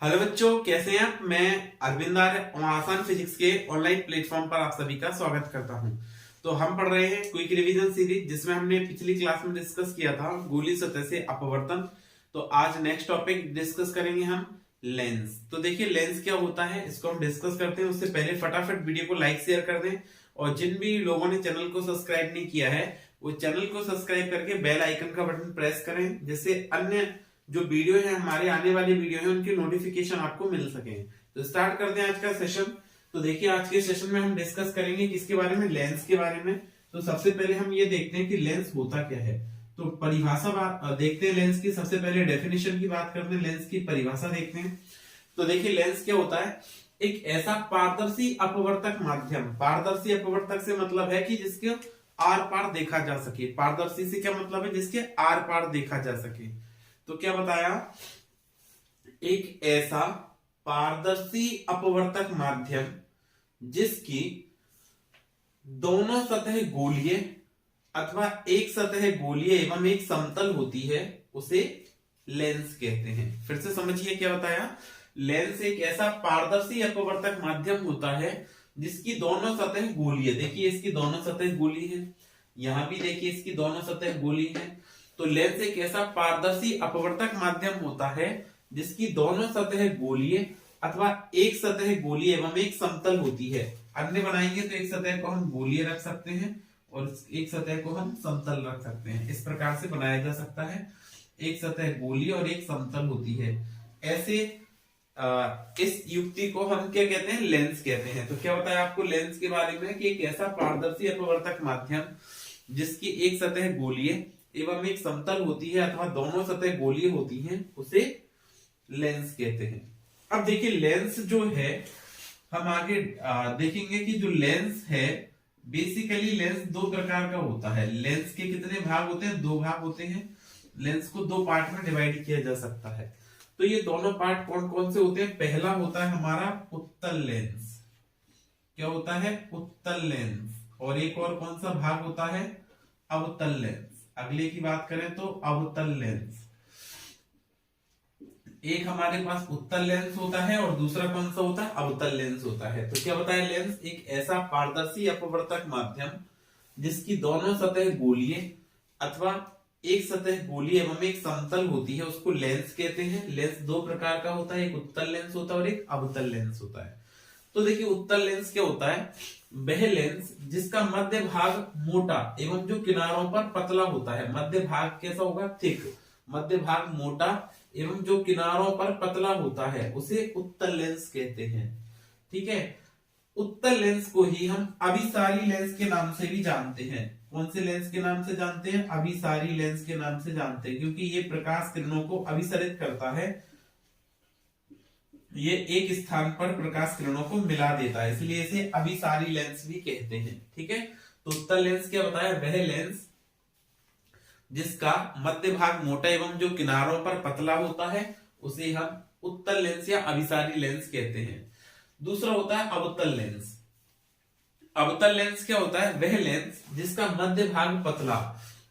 Hello बच्चों, कैसे हैं आप। मैं अरविंद आर्य और आसान फिजिक्स के ऑनलाइन प्लेटफॉर्म पर आप सभी का स्वागत करता हूं। तो हम पढ़ रहे हैं क्विक रिवीजन सीरीज, जिसमें हमने पिछली क्लास में डिस्कस किया था गोलीय सतह से अपवर्तन। तो आज नेक्स्ट टॉपिक डिस्कस करेंगे हम लेंस। तो देखिए लेंस क्या होता है, इसको हम डिस्कस करते हैं। उससे पहले फटाफट वीडियो को लाइक शेयर कर दें, और जिन भी लोगों ने चैनल को सब्सक्राइब नहीं किया है वो चैनल को सब्सक्राइब करके बेल आइकन का बटन प्रेस करें, जिससे अन्य जो वीडियो है, हमारे आने वाले वीडियो है, उनकी नोटिफिकेशन आपको मिल सके। तो स्टार्ट करते हैं आज का सेशन। तो देखिए आज के सेशन में हम डिस्कस करेंगे किसके बारे में, लेंस के बारे में। तो सबसे पहले हम ये देखते हैं कि लेंस होता क्या है। तो परिभाषा देखते हैं लेंस की। सबसे पहले डेफिनेशन की बात करते हैं, लेंस की परिभाषा देखते हैं। तो देखिए लेंस क्या होता है, एक ऐसा पारदर्शी अपवर्तक माध्यम। पारदर्शी अपवर्तक से मतलब है कि जिसके आर पार देखा जा सके। पारदर्शी से क्या मतलब है, जिसके आर पार देखा जा सके। तो क्या बताया, एक ऐसा पारदर्शी अपवर्तक माध्यम जिसकी दोनों सतह गोलीय अथवा एक सतह गोलीय एवं एक समतल होती है, उसे लेंस कहते हैं। फिर से समझिए क्या बताया, लेंस एक ऐसा पारदर्शी अपवर्तक माध्यम होता है जिसकी दोनों सतह गोलीय। देखिए इसकी दोनों सतह गोलीय है, यहां भी देखिए इसकी दोनों सतह गोलीय है। तो लेंस एक ऐसा पारदर्शी अपवर्तक माध्यम होता है जिसकी दोनों सतह गोलीय अथवा एक सतह गोलीय एवं एक समतल होती है। अन्य बनाएंगे तो एक सतह को हम गोलीय रख सकते हैं और एक सतह को हम समतल रख सकते हैं। इस प्रकार से बनाया जा सकता है, एक सतह गोलीय और एक समतल होती है। ऐसे इस युक्ति को हम क्या कहते हैं, लेंस कहते हैं। तो क्या बताया आपको लेंस के बारे में कि एक ऐसा पारदर्शी अपवर्तक माध्यम जिसकी एक सतह गोलीय एवं एक समतल होती है अथवा दोनों सतह गोलीय होती हैं, उसे लेंस कहते हैं। अब देखिए लेंस जो है, हम आगे देखेंगे कि जो लेंस है, बेसिकली लेंस दो प्रकार का होता है। लेंस के कितने भाग होते हैं, दो भाग होते हैं। लेंस को दो पार्ट में डिवाइड किया जा सकता है। तो ये दोनों पार्ट कौन कौन से होते हैं, पहला होता है हमारा उत्तल लेंस। क्या होता है, उत्तल लेंस। और एक और कौन सा भाग होता है, अवतल लेंस। अगले की बात करें तो अवतल लेंस। एक हमारे पास उत्तल लेंस होता है और दूसरा कौन सा होता है, अवतल लेंस होता है। तो क्या बताया, लेंस एक ऐसा पारदर्शी अपवर्तक माध्यम जिसकी दोनों सतह गोलीय अथवा एक सतह गोलीय एवं एक समतल होती है, उसको लेंस कहते हैं। लेंस दो प्रकार का होता है, एक उत्तल लेंस होता है और एक अवतल लेंस होता है। तो देखिए उत्तल लेंस क्या होता है, वह लेंस जिसका मध्य भाग मोटा एवं जो किनारों पर पतला होता है। मध्य भाग कैसा होगा, थिक। मध्य भाग मोटा एवं जो किनारों पर पतला होता है, उसे उत्तल लेंस कहते हैं। ठीक है, उत्तल लेंस को ही हम अभिसारी लेंस के नाम से भी जानते हैं। कौन से लेंस के नाम से जानते हैं, अभिसारी लेंस के नाम से जानते हैं, क्योंकि ये प्रकाश किरणों को अभिसरित करता है। ये एक स्थान पर प्रकाश किरणों को मिला देता है, इसलिए इसे अभिसारी लेंस भी कहते हैं। ठीक है, तो उत्तल लेंस क्या बताया, वह लेंस जिसका मध्य भाग मोटा एवं जो किनारों पर पतला होता है, उसे हम उत्तल लेंस या अभिसारी लेंस कहते हैं। दूसरा होता है अवतल लेंस। अवतल लेंस क्या होता है, वह लेंस जिसका मध्य भाग पतला,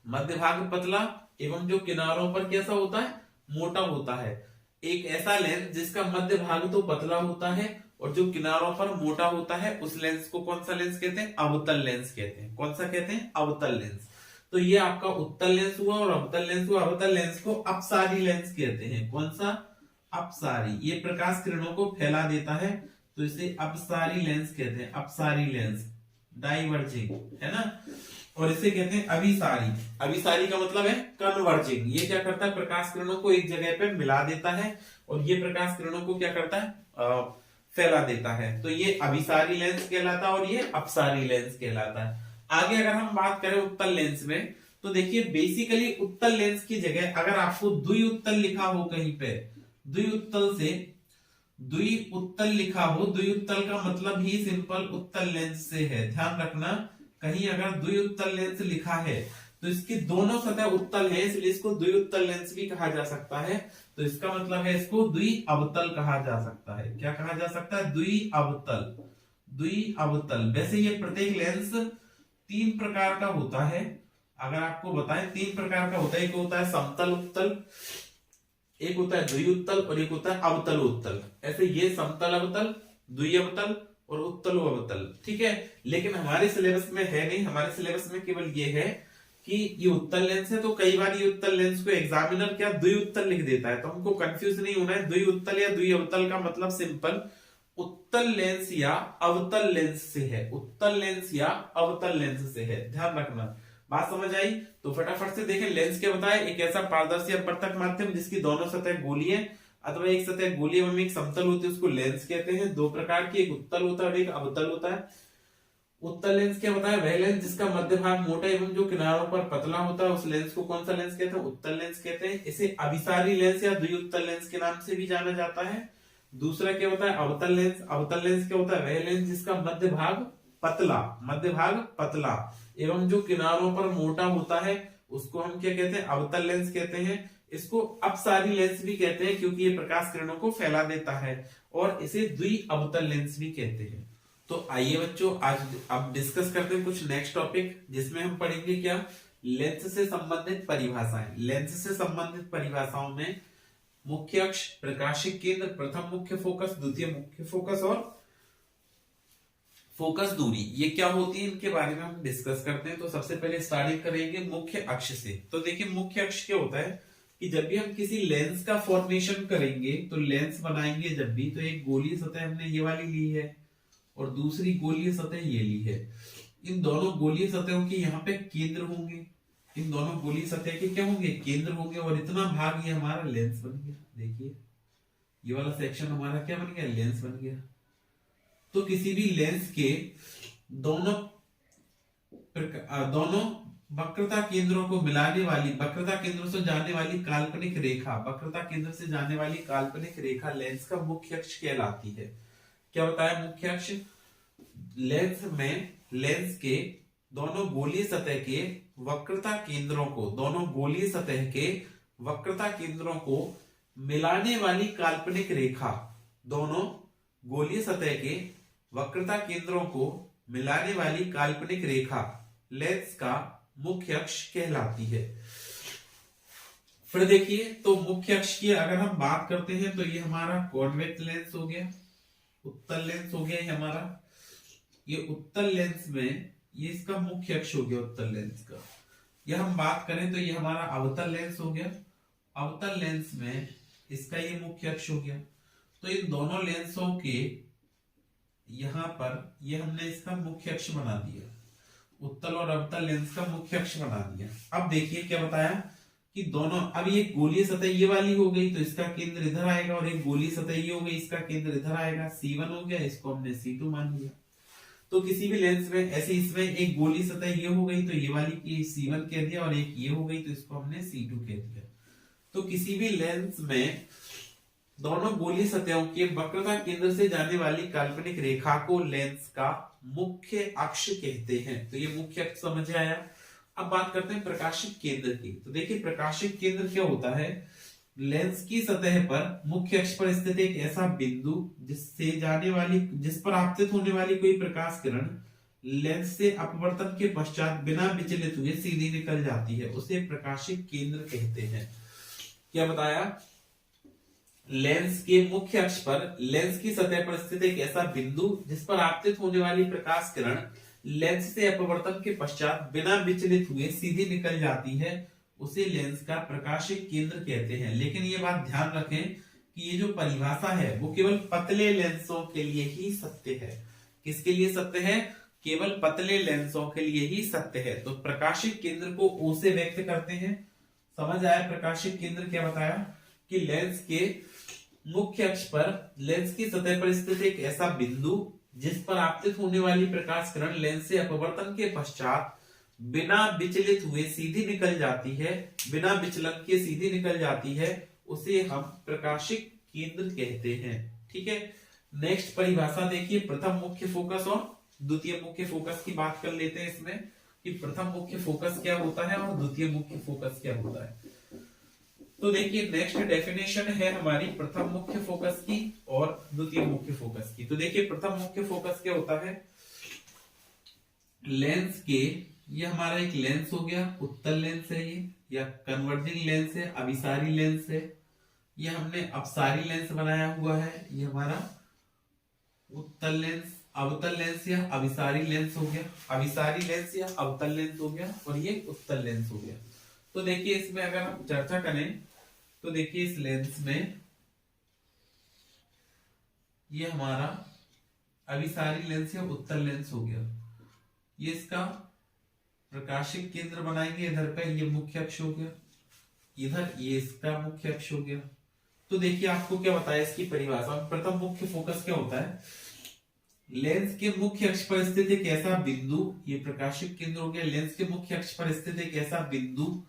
मध्य भाग पतला एवं जो किनारों पर कैसा होता है, मोटा होता है। एक ऐसा लेंस जिसका मध्य भाग तो पतला होता है और जो किनारों पर मोटा होता है, उस लेंस को कौन सा लेंस कहते हैं, अवतल लेंस कहते हैं। कौन सा कहते हैं, अवतल लेंस। तो ये आपका उत्तल लेंस हुआ और अवतल लेंस हुआ। अवतल लेंस को अपसारी लेंस कहते हैं। कौन सा, अपसारी। ये प्रकाश किरणों को फैला देता है, तो इसे अपसारी लेंस कहते हैं। अपसारी लेंस, डाइवर्जिंग, है ना। और इसे कहते हैं अभिसारी। अभिसारी का मतलब है कन्वर्जिंग। ये क्या करता है, प्रकाश किरणों को एक जगह पे मिला देता है और ये प्रकाश किरणों को क्या करता है, फैला देता है। तो ये अभिसारी लेंस कहलाता है और ये अपसारी लेंस कहलाता है। आगे अगर हम बात करें उत्तल लेंस में, तो देखिए बेसिकली उत्तल लेंस की जगह अगर आपको द्विउत्तल लिखा हो कहीं पे, द्विउत्तल से द्विउत्तल लिखा हो, द्विउत्तल का मतलब ही सिंपल उत्तल लेंस से है। ध्यान रखना, कहीं अगर द्विउत्तल लेंस लिखा है तो इसकी दोनों सतह उत्तल है, इसलिए इसको द्विउत्तल लेंस भी कहा जा सकता है। तो इसका मतलब है इसको द्विअवतल कहा जा सकता है। क्या कहा जा सकता है, द्विअवतल। द्विअवतल। वैसे ये प्रत्येक लेंस तीन प्रकार का होता है। अगर आपको बताएं, तीन प्रकार का होता है। एक होता है समतल उत्तल, एक होता है द्विउत्तल और एक होता है अवतल उत्तल। ऐसे ये समतल अवतल, द्विअवतल और उत्तल अवतल, ठीक है। लेकिन हमारे सिलेबस में है नहीं, हमारे सिलेबस में केवल ये है कि ये उत्तल लेंस है, तो कई बार ये उत्तल लेंस को एग्जामिनर क्या द्विउत्तल लिख देता है, तो हमको कंफ्यूज नहीं होना है। द्विउत्तल या द्विअवतल का मतलब सिंपल उत्तल लेंस या अवतल लेंस से है, उत्तल लेंस या अवतल लेंस से है, ध्यान रखना। बात समझ आई? तो फटाफट से देखें, लेंस क्या बताए, एक ऐसा पारदर्शी अपवर्तक माध्यम जिसकी दोनों सतह गोलीय अथवा एक सतह गोलीय एवं एक समतल होती है, उसको लेंस कहते हैं। दो प्रकार की, एक उत्तल होता है और एक अवतल होता है। उत्तल लेंस क्या बताया, वह लेंस जिसका मध्य भाग मोटा एवं जो किनारों पर पतला होता है, उस लेंस को कौन सा लेंस कहते हैं, उत्तल लेंस कहते हैं। इसे अभिसारी लेंस या द्विउत्तल लेंस के नाम से भी जाना जाता है। दूसरा क्या होता है, अवतल लेंस। अवतल लेंस क्या होता है, वह लेंस जिसका मध्य भाग पतला एवं जो किनारों पर मोटा होता है, उसको हम क्या कहते हैं, अवतल लेंस कहते हैं। इसको अपसारी लेंस भी कहते हैं क्योंकि ये प्रकाश किरणों को फैला देता है, और इसे द्विअवतल लेंस भी कहते हैं। तो आइए बच्चों, आज अब डिस्कस करते हैं कुछ नेक्स्ट टॉपिक, जिसमें हम पढ़ेंगे क्या, लेंस से संबंधित परिभाषाएं। लेंस से संबंधित परिभाषाओं में मुख्य अक्ष, प्रकाशिक केंद्र, प्रथम मुख्य फोकस, द्वितीय मुख्य फोकस और फोकस दूरी, ये क्या होती है, इनके बारे में हम डिस्कस करते हैं। तो सबसे पहले स्टार्टिंग करेंगे मुख्य अक्ष से। तो देखिए, मुख्य अक्ष क्या होता है कि जब भी हम किसी लेंस का फॉर्मेशन करेंगे, तो लेंस बनाएंगे जब भी, तो एक गोलीय सतह हमने ये वाली ली है और दूसरी गोलीय सतह ये ली है। इन दोनों गोलीय सतहों के यहाँ पे केंद्र होंगे, इन दोनों गोलीय सतह के क्या होंगे, केंद्र होंगे, और इतना भाग ये हमारा लेंस बन गया। देखिए, ये वाला सेक्शन हमारा क्या बन गया, लेंस बन गया। तो किसी भी लेंस के दोनों वक्रता केंद्रों को मिलाने वाली, वक्रता केंद्रों से जाने वाली काल्पनिक रेखा, वक्रता केंद्र से जाने वाली काल्पनिक रेखा लेंस का मुख्य अक्ष कहलाती है। क्या बताया, मुख्य अक्ष। लेंस में लेंस के दोनों गोलीय सतह के वक्रता केंद्रों को, दोनों गोलीय सतह के वक्रता केंद्रों को मिलाने वाली काल्पनिक रेखा, दोनों गोलीय सतह के वक्रता केंद्रों को मिलाने वाली काल्पनिक रेखा लेंस का मुख्य अक्ष कहलाती है। फिर देखिए, तो मुख्य अक्ष की अगर हम बात करते हैं, तो ये हमारा कॉन्वेक्स लेंस हो गया, उत्तल लेंस हो गया। ये हमारा ये उत्तल लेंस में ये इसका मुख्य अक्ष हो गया, उत्तल लेंस का। यह हम बात करें तो ये हमारा अवतल लेंस हो गया, अवतल लेंस में इसका ये मुख्य अक्ष हो गया। तो इन दोनों लेंसों के यहां पर ये हमने इसका मुख्य अक्ष बना दिया, उत्तल और अवतल लेंस का मुख्य अक्ष बना दिया। अब देखिए क्या बताया कि दोनों, अब ये गोलीय सतह ये वाली हो गई तो इसका केंद्र इधर आएगा, और एक गोलीय सतह ये हो गई, इसका केंद्र इधर आएगा। C1 हो गया, इसको हमने C2 मान लिया। तो किसी भी लेंस में ऐसे, इसमें एक गोलीय सतह ये हो गई तो ये वाली की C1 कह दिया, और एक ये हो गई तो इसको हमने C2 कह दिया। तो किसी भी लेंस में दोनों गोलीय सतहों के वक्रता केंद्र से जाने वाली काल्पनिक रेखा को लेंस का मुख्य अक्ष कहते हैं। तो ये मुख्य अक्ष समझ आया। अब बात करते हैं प्रकाशिक केंद्र की। तो देखिए, प्रकाशिक केंद्र क्या होता है, लेंस की सतह पर मुख्य अक्ष पर स्थित एक ऐसा बिंदु जिससे जाने वाली, जिस पर आपतित होने वाली कोई प्रकाश किरण लेंस से अपवर्तन के पश्चात बिना विचलित हुए सीधी निकल जाती है, उसे प्रकाशिक केंद्र कहते हैं। क्या बताया, लेंस के मुख्य अक्ष पर लेंस की सतह पर स्थित एक ऐसा बिंदु जिस पर आपतित होने वाली प्रकाश किरण लेंस से अपवर्तन के पश्चात बिना विचलित हुए सीधी निकल जाती है, उसे लेंस का प्रकाशिक केंद्र कहते हैं। लेकिन ये बात ध्यान रखें कि ये जो परिभाषा है वो केवल पतले लेंसों के लिए ही सत्य है। किसके लिए सत्य है, केवल पतले लेंसों के लिए ही सत्य है। तो प्रकाशिक केंद्र को O से व्यक्त करते हैं। समझ आया, प्रकाशिक केंद्र क्या बताया कि लेंस के मुख्य अक्ष पर लेंस की सतह पर स्थित एक ऐसा बिंदु जिस पर आपतित होने वाली प्रकाश किरण लेंस से अपवर्तन के पश्चात बिना विचलित हुए सीधी निकल जाती है, बिना विचलन के सीधी निकल जाती है, उसे हम प्रकाशिक केंद्र कहते हैं। ठीक है, नेक्स्ट परिभाषा देखिए, प्रथम मुख्य फोकस और द्वितीय मुख्य फोकस की बात कर लेते हैं इसमें, कि प्रथम मुख्य फोकस क्या होता है और द्वितीय मुख्य फोकस क्या होता है। तो देखिए, नेक्स्ट डेफिनेशन है हमारी प्रथम मुख्य फोकस की और द्वितीय मुख्य फोकस की। तो देखिए, प्रथम मुख्य फोकस क्या होता है, लेंस के, ये हमारा एक लेंस हो गया, उत्तल लेंस है ये, या कन्वर्जिंग लेंस है, अभिसारी लेंस है, ये हमने अपसारी लेंस बनाया हुआ है, ये हमारा उत्तल लेंस, अवतल लेंस या अभिसारी लेंस हो गया, अभिसारी लेंस या अवतल लेंस हो गया, और ये उत्तल लेंस हो गया। तो देखिए इसमें अगर हम चर्चा करें तो देखिए इस लेंस में ये हमारा अभिसारी लेंस या उत्तल लेंस हो गया। ये इसका प्रकाशिक केंद्र बनाएंगे, इधर पे ये मुख्य अक्ष हो गया, इधर ये इसका मुख्य अक्ष हो गया। तो देखिए आपको क्या बताया इसकी परिभाषा, प्रथम मुख्य फोकस क्या होता है, लेंस के मुख्य अक्ष पर स्थित एक ऐसा बिंदु, ये प्रकाशिक केंद्र हो गया, लेंस के मुख्य अक्ष पर स्थित एक ऐसा बिंदु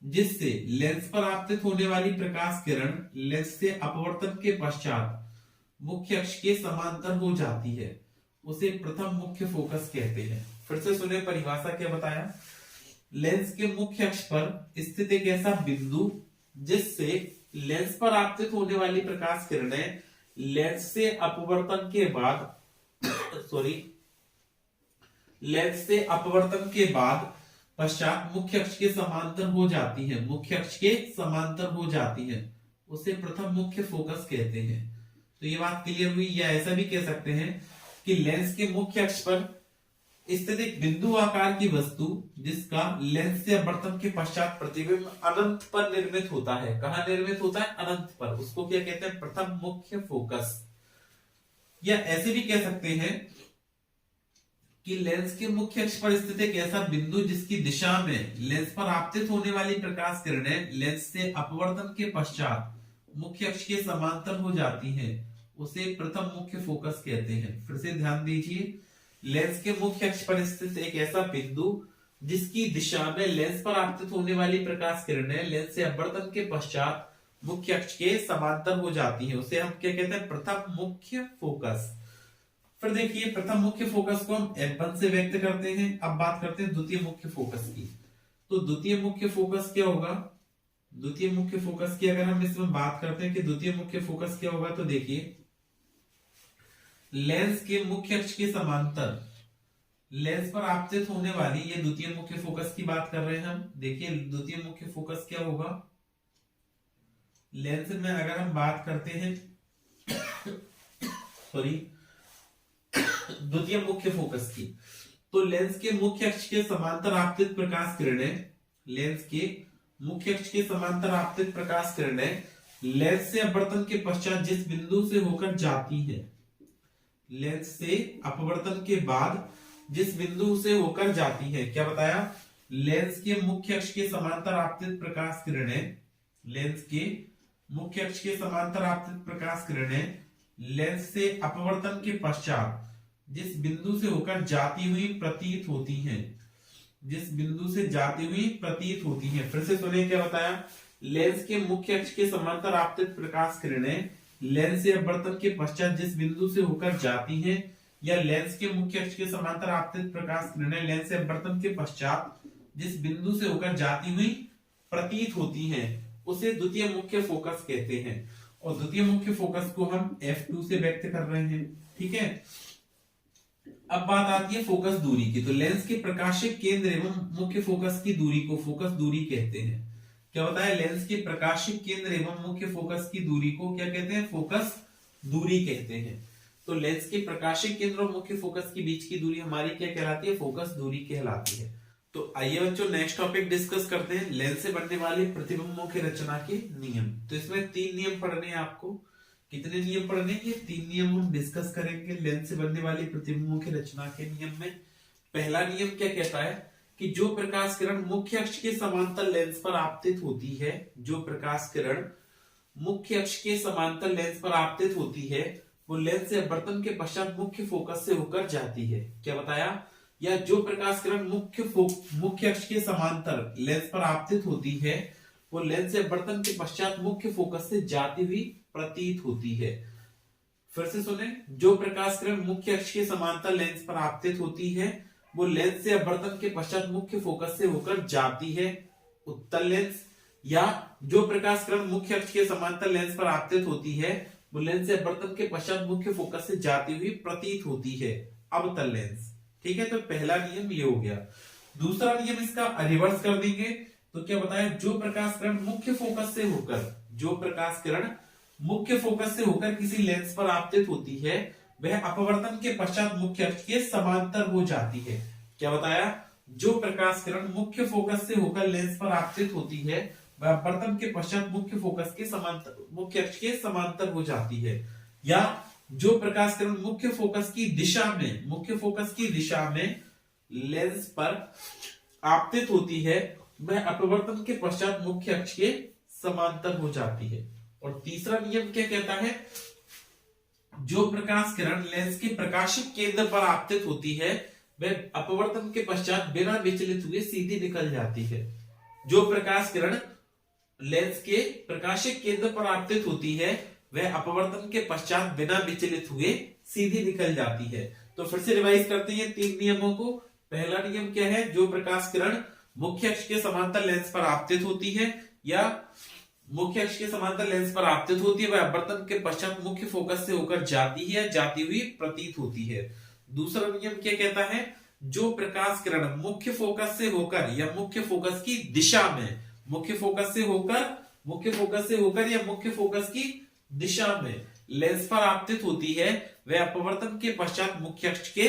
जिससे लेंस पर आपतित होने वाली प्रकाश किरण लेंस से अपवर्तन के पश्चात मुख्य अक्ष के समांतर हो जाती है, उसे प्रथम मुख्य फोकस कहते हैं। फिर से सुने परिभाषा क्या बताया, लेंस के मुख्य अक्ष पर स्थित एक ऐसा बिंदु जिससे लेंस पर आपतित होने वाली प्रकाश किरणें लेंस से अपवर्तन के बाद लेंस से अपवर्तन के बाद पश्चात मुख्य अक्ष के समांतर हो जाती है, मुख्य अक्ष के समांतर हो जाती है, उसे प्रथम मुख्य फोकस कहते हैं। तो ये बात क्लियर हुई। या ऐसा भी कह सकते हैं कि लेंस के मुख्य अक्ष पर स्थित एक बिंदु आकार की वस्तु जिसका लेंस से अपवर्तन के पश्चात प्रतिबिंब अनंत पर निर्मित होता है। कहां निर्मित होता है? अनंत पर। उसको क्या कहते हैं? प्रथम मुख्य फोकस। या ऐसे भी कह सकते हैं कि लेंस के मुख्य अक्ष पर स्थित एक ऐसा बिंदु जिसकी दिशा में लेंस पर आपतित होने वाली प्रकाश किरणें लेंस से अपवर्तन के पश्चात मुख्य अक्ष के समांतर हो जाती हैं, उसे प्रथम मुख्य फोकस कहते हैं। फिर से ध्यान दीजिए, लेंस के मुख्य अक्ष पर स्थित एक ऐसा बिंदु जिसकी दिशा में लेंस पर आपतित होने वाली प्रकाश किरणें लेंस से अपवर्तन के पश्चात मुख्य अक्ष के समांतर हो जाती हैं, उसे हम क्या कहते हैं? प्रथम मुख्य फोकस। फिर देखिए प्रथम मुख्य फोकस को हम F1 से व्यक्त करते हैं। अब बात करते हैं द्वितीय मुख्य फोकस की। तो द्वितीय मुख्य फोकस क्या होगा? द्वितीय मुख्य फोकस की अगर हम इसमें बात करते हैं कि द्वितीय मुख्य फोकस क्या होगा, तो देखिए लेंस के मुख्य अक्ष के समांतर लेंस पर आपतित होने वाली, ये द्वितीय मुख्य फोकस की बात कर रहे हैं हम। देखिए द्वितीय मुख्य फोकस क्या होगा, लेंस में अगर हम बात करते हैं द्वितीय मुख्य फोकस की, तो लेंस के मुख्य अक्ष के समांतर आपतित प्रकाश किरणें लेंस के मुख्य अक्ष के समांतर आपतित प्रकाश किरणें लेंस से अपवर्तन के पश्चात जिस बिंदु से होकर जाती है, लेंस से अपवर्तन के बाद जिस बिंदु से होकर जाती है, क्या बताया? लेंस के मुख्य अक्ष के समांतर आपतित प्रकाश किरणें लेंस के मुख्य अक्ष के समांतर आपतित प्रकाश किरणें लेंस से अपवर्तन के पश्चात जिस बिंदु से होकर जाती हुई प्रतीत होती हैं, जिस बिंदु से जाती हुई प्रतीत होती हैं। फिर से सुनिए क्या बताया, लेंस के मुख्य अक्ष के समांतर आपतित प्रकाश किरणें लेंस से अपवर्तन के पश्चात जिस बिंदु से होकर जाती हैं, या लेंस के मुख्य अक्ष के समांतर आपतित प्रकाश किरणें लेंस से अपवर्तन के पश्चात जिस बिंदु से होकर जाती हुई प्रतीत होती हैं, उसे द्वितीय मुख्य फोकस कहते हैं। और द्वितीय मुख्य फोकस को हम F2 से व्यक्त कर रहे हैं, ठीक है। अब बात आती है फोकस दूरी की। तो लेंस के प्रकाशिक केंद्र एवं मुख्य फोकस की दूरी को फोकस दूरी कहते हैं। क्या बताया? लेंस के प्रकाशिक केंद्र एवं मुख्य फोकस की दूरी को क्या कहते हैं? फोकस दूरी कहते हैं। तो लेंस के प्रकाशिक केंद्र और मुख्य फोकस के बीच की दूरी हमारी क्या कहलाती है? फोकस दूरी कहलाती है। तो आइए बच्चों नेक्स्ट टॉपिक डिस्कस करते हैं, लेंस से बनने वाले प्रतिबिंबों की रचना के नियम। तो इसमें 3 नियम पढ़ने हैं आपको। कितने नियम पढ़ने? ये 3 नियम हम डिस्कस करेंगे लेंस से बनने वाली प्रतिबिंबों की रचना के नियम में। पहला नियम क्या कहता है कि जो प्रकाश किरण मुख्य अक्ष के समांतर लेंस पर आपतित होती है, जो प्रकाश किरण मुख्य अक्ष के समांतर लेंस पर आपतित होती है, वो लेंस से अपवर्तन के पश्चात मुख्य फोकस से होकर जाती है। क्या बताया? या जो प्रकाश किरण मुख्य अक्ष के समांतर लेंस पर आपतित होती है, वो लेंस से अपवर्तन के पश्चात मुख्य फोकस से जाती हुई प्रतीत होती है। फिर से सुने, जो प्रकाश किरण मुख्य अक्ष के समांतर लेंस पर आपतित होती है, वो लेंस से अपवर्तन के पश्चात मुख्य फोकस से होकर जाती है, उत्तल लेंस। या जो प्रकाश किरण मुख्य अक्ष के समांतर लेंस पर आपतित होती है, वो लेंस से अपवर्तन के पश्चात मुख्य फोकस से जाती हुई प्रतीत होती है, अवतल लेंस। ठीक है, तो पहला नियम ये हो गया। दूसरा नियम इसका रिवर्स कर देंगे तो क्या बताया? जो प्रकाश किरण मुख्य फोकस से होकर जो प्रकाश किरण मुख्य फोकस से होकर किसी लेंस पर आपतित होती है वह अपवर्तन के पश्चात मुख्य अक्ष के समांतर हो जाती है। क्या बताया? जो प्रकाश किरण मुख्य फोकस से होकर लेंस पर आपतित होती है वह अपवर्तन के पश्चात मुख्य फोकस के समांतर मुख्य अक्ष के समांतर हो जाती है। या जो प्रकाश किरण मुख्य फोकस की दिशा में लेंस पर आपतित होती है वह अपवर्तन के पश्चात मुख्य अक्ष के समांतर हो जाती है। और तीसरा नियम क्या कहता है? जो प्रकाश किरण लेंस के प्रकाशिक केंद्र पर आपतित होती है वह अपवर्तन के पश्चात बिना विचलित हुए सीधी निकल जाती है। जो प्रकाश किरण लेंस के प्रकाशिक केंद्र पर आपतित होती है वह अपवर्तन के पश्चात बिना विचलित हुए सीधी निकल जाती है। तो फिर से रिवाइज करते हैं 3 नियमों को। पहला नियम क्या है? जो प्रकाश किरण मुख्य अक्ष के समांतर लेंस पर आपतित होती है या मुख्य अक्ष के समांतर लेंस पर आपतित होती है वह अपवर्तन के पश्चात मुख्य फोकस से होकर जाती है या जाती हुई प्रतीत होती है। दूसरा नियम क्या कहता है? जो प्रकाश किरण मुख्य फोकस से होकर या मुख्य फोकस की दिशा में मुख्य फोकस से होकर या मुख्य फोकस की दिशा में लेंस पर आपतित होती है वह अपवर्तन के पश्चात मुख्य अक्ष के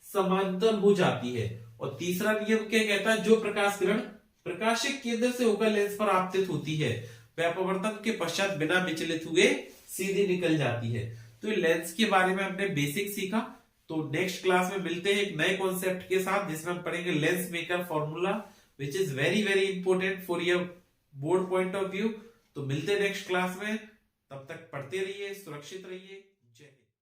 समांतर हो जाती है। और तीसरा नियम क्या कहता है? जो प्रकाश किरण प्रकाशिक केंद्र से होकर लेंस पर आपतित होती है वह अपवर्तन के पश्चात बिना विचलित हुए सीधी निकल जाती है। तो लेंस के बारे में हमने बेसिक सीखा। तो नेक्स्ट क्लास में मिलते हैं एक नए कॉन्सेप्ट के साथ जिसमें हम पढ़ेंगे lens maker formula which is very very important for your board point of view. तो मिलते हैं नेक्स्ट क्लास में, तब तक पढ़ते रहिए, सुरक्षित रहिए।